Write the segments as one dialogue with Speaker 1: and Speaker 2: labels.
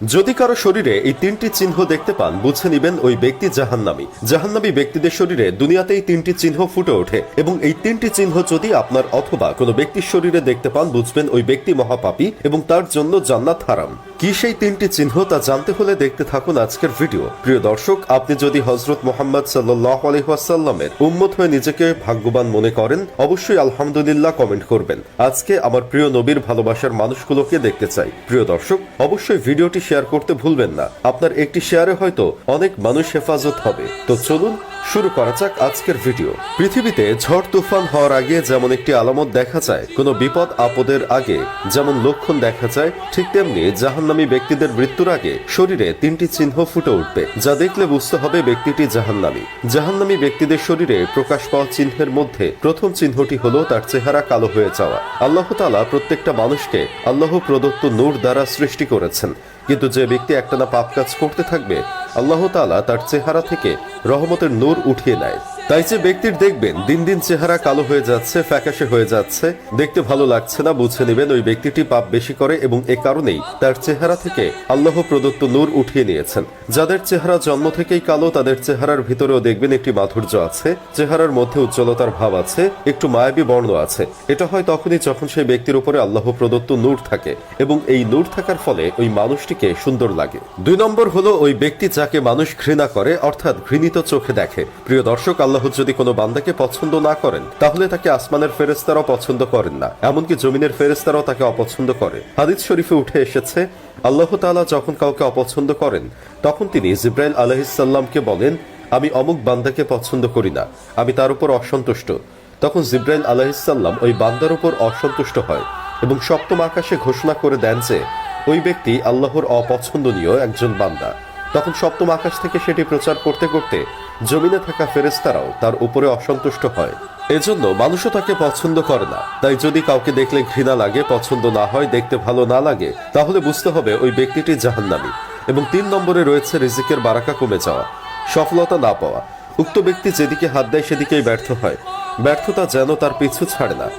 Speaker 1: যদি কারো শরীরে এই তিনটি চিহ্ন দেখতে পান বুঝে নিবেন ওই ব্যক্তি জাহান্নামী। জাহান্নামী ব্যক্তিদের শরীরে দুনিয়াতেই তিনটি চিহ্ন ফুটে ওঠে এবং এই তিনটি চিহ্ন যদি আপনার অথবা কোনো ব্যক্তির শরীরে দেখতে পান বুঝবেন ওই ব্যক্তি মহাপাপী এবং তার জন্য জান্নাত হারাম। কি সেই তিনটি চিহ্ন তা জানতে হলে দেখতে থাকুন আজকের ভিডিও। প্রিয় দর্শক, আপনি যদি হযরত মুহাম্মদ সাল্লাল্লাহু আলাইহি ওয়াসাল্লামের উম্মত হয়ে নিজেকে ভাগ্যবান মনে করেন অবশ্যই আলহামদুলিল্লাহ কমেন্ট করবেন। আজকে আমার প্রিয় নবীর ভালোবাসার মানুষগুলোকে দেখতে চাই। প্রিয় দর্শক, অবশ্যই ভিডিওটি শেয়ার করতে ভুলবেন না। আপনার একটি শেয়ারে হয়তো অনেক মানুষ হেফাজত হবে। তো চলুন শুরু করা যাক আজকের ভিডিও। পৃথিবীতে ঝড় তুফান হওয়ার আগে যেমন একটি আলামত দেখা যায়, কোনো বিপদ আপদের আগে যেমন লক্ষণ দেখা যায়, ঠিক তেমনি জাহান্নামী ব্যক্তিদের মৃত্যুর আগে শরীরে তিনটি চিহ্ন ফুটে উঠবে, যা দেখলে বুঝতে হবে ব্যক্তিটি জাহান্নামী। জাহান্নামী ব্যক্তিদের শরীরে প্রকাশ পাওয়া চিহ্নের মধ্যে প্রথম চিহ্নটি হলো তার চেহারা কালো হয়ে যাওয়া। আল্লাহ তাআলা প্রত্যেকটা মানুষকে আল্লাহ প্রদত্ত নূর দ্বারা সৃষ্টি করেছেন, কিন্তু যে ব্যক্তি একটানা পাপ কাজ করতে থাকবে আল্লাহ তাআলা তার চেহারা থেকে রহমতের নূর উঠিয়ে নেয়। তাই যে ব্যক্তির দেখবেন দিন দিন চেহারা কালো হয়ে যাচ্ছে, ফ্যাকাশে হয়ে যাচ্ছে, দেখতে ভালো লাগছে না, বুঝে নেবেন ওই ব্যক্তিটি পাপ বেশি করে এবং এ কারণেই তার চেহারা থেকে আল্লাহ প্রদত্ত নূর উঠিয়ে নিয়েছেন। যাদের চেহারা জন্ম থেকেই কালো তাদের চেহারার ভিতরেও দেখবেন একটি মাধুর্য আছে, চেহারার মধ্যে উজ্জ্বলতার ভাব আছে, একটু মায়াবী বর্ণ আছে। এটা হয় তখনই যখন সেই ব্যক্তির উপরে আল্লাহ প্রদত্ত নূর থাকে এবং এই নূর থাকার ফলে ওই মানুষটিকে সুন্দর লাগে। 2 নম্বর হলো ওই ব্যক্তি যাকে মানুষ ঘৃণা করে, অর্থাৎ ঘৃণিত চোখে দেখে। প্রিয় দর্শক, আল্লাহ যদি কোনো বান্দাকে পছন্দ না করেন তাহলে তাকে আসমানের ফেরেশতারাও পছন্দ করেন না, এমনকি জমিনের ফেরেশতারাও তাকে অপছন্দ করে। হাদিস শরীফে উঠে এসেছে, আল্লাহ তাআলা যখন কাউকে অপছন্দ করেন তখন তিনি জিবরাইল আলাইহিস সালামকে বলেন, আমি অমুক বান্দাকে পছন্দ করি না, আমি তার উপর অসন্তুষ্ট। তখন জিবরাইল আলাইহিস সালাম ওই বান্দার উপর অসন্তুষ্ট হয় এবং সপ্তম আকাশে ঘোষণা করে দেন যে ওই ব্যক্তি আল্লাহর অপছন্দনীয় একজন বান্দা। তখন সপ্তম আকাশ থেকে সেটি প্রচার করতে করতে জমিনে থাকা ফেরেশতারাও তার উপরে অসন্তুষ্ট হয়। এজন্য মানুষও তাকে পছন্দ করে না। তাই যদি কাউকে দেখলে ঘৃণা লাগে, পছন্দ না হয়, দেখতে ভালো না লাগে, তাহলে বুঝতে হবে ওই ব্যক্তিটি জাহান্নামী। এবং 3 নম্বরে রয়েছে রিজিকের বারাকা কমে যাওয়া, সফলতা না পাওয়া। উক্ত ব্যক্তি যেদিকে হাত দেয় সেদিকেই ব্যর্থ হয়, ব্যর্থতা যেন তার পিছু ছাড়ে না।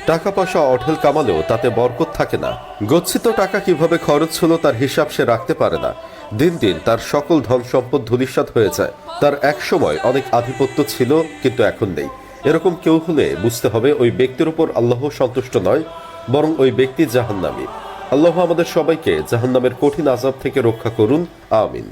Speaker 1: টাকা পয়সা অঢেল কামালেও তাতে বরকত থাকে না। গচ্ছিত টাকা কিভাবে খরচ হলো তার হিসাব সে রাখতে পারে না। দিন দিন তার সকল ধন সম্পদ ধূলিসাৎ হয়ে যায়। তার এক সময় অনেক আধিপত্য ছিল কিন্তু এখন নেই। এরকম কেউ হলে বুঝতে হবে ওই ব্যক্তির উপর আল্লাহ সন্তুষ্ট নয়, বরং ওই ব্যক্তি জাহান্নামী। আল্লাহ আমাদের সবাইকে জাহান্নামের কঠিন আযাব থেকে রক্ষা করুন, আমিন।